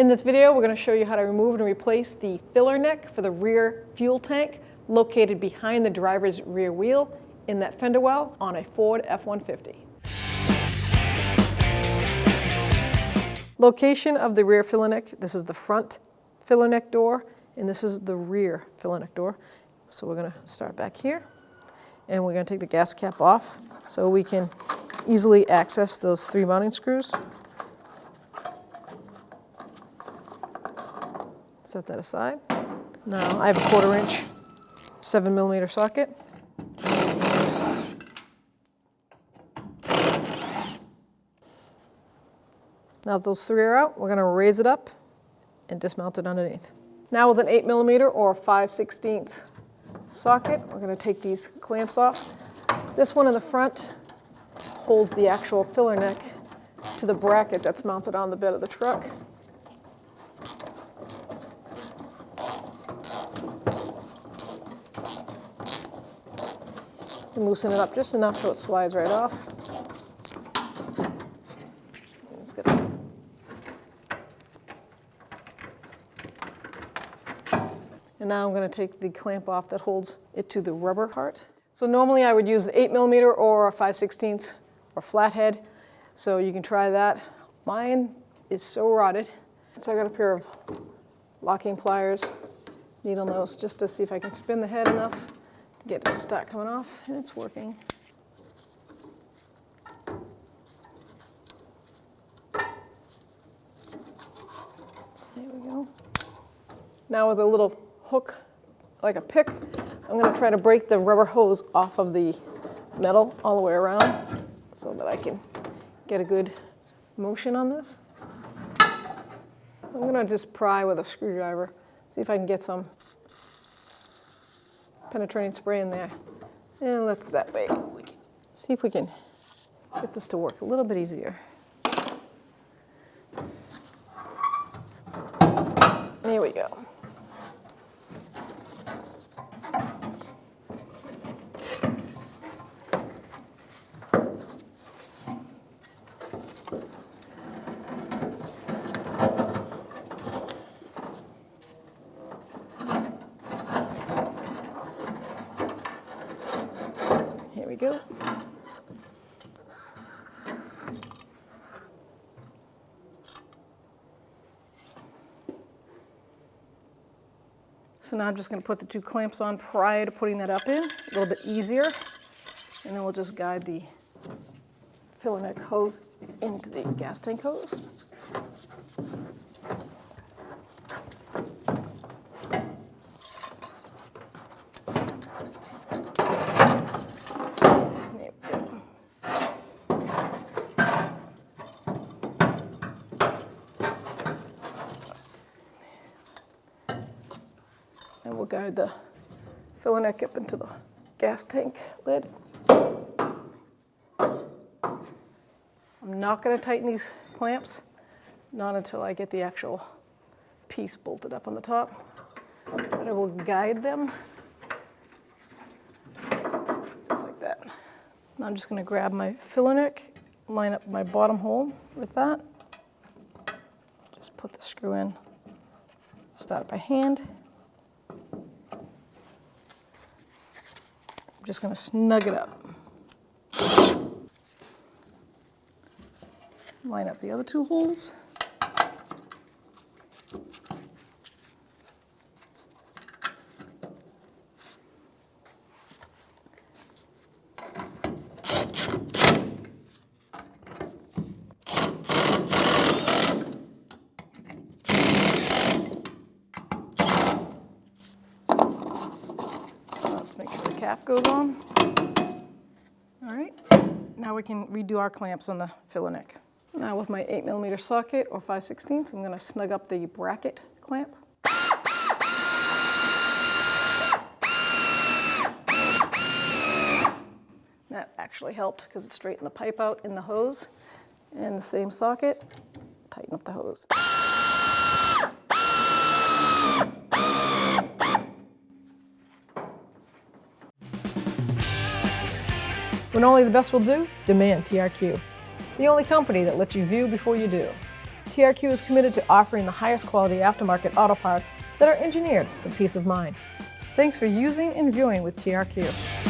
In this video, we're going to show you how to remove and replace the filler neck for the rear fuel tank located behind the driver's rear wheel in that fender well on a Ford F-150. Location of the rear filler neck. This is the front filler neck door, and this is the rear filler neck door. So we're going to start back here, and we're going to take the gas cap off so we can easily access those 3 mounting screws. Set that aside. Now I have a 1/4 inch 7mm socket. Now that those 3 are out, we're going to raise it up and dismount it underneath. Now with an 8mm or 5/16 socket, we're going to take these clamps off. This one in the front holds the actual filler neck to the bracket that's mounted on the bed of the truck. And loosen it up just enough so it slides right off. Let's get it. And now I'm going to take the clamp off that holds it to the rubber heart. So normally I would use the 8mm or a 5/16 or flathead, so you can try that. Mine is so rotted, so I got a pair of locking pliers, needle nose, just to see if I can spin the head enough to get it to start coming off, and it's working. There we go. Now with a little hook, like a pick, I'm going to try to break the rubber hose off of the metal all the way around so that I can get a good motion on this. I'm going to just pry with a screwdriver, see if I can get some penetrating spray in there. And let's that way. We can see if we can get this to work a little bit easier. There we go. Here we go. So now I'm just going to put the 2 clamps on prior to putting that up in, a little bit easier. And then we'll just guide the filler neck hose into the gas tank hose. And we'll guide the filler neck up into the gas tank lid. I'm not going to tighten these clamps, not until I get the actual piece bolted up on the top, but I will guide them just like that. Now I'm just going to grab my filler neck, line up my bottom hole with that, just put the screw in, start by hand. I'm just going to snug it up. Line up the other 2 holes. Let's make sure the cap goes on. All right, now we can redo our clamps on the filler neck. Now with my 8mm socket or 5/16, I'm going to snug up the bracket clamp. That actually helped because it straightened the pipe out in the hose. And the same socket, tighten up the hose. When only the best will do, demand TRQ. The only company that lets you view before you do. TRQ is committed to offering the highest quality aftermarket auto parts that are engineered for peace of mind. Thanks for using and viewing with TRQ.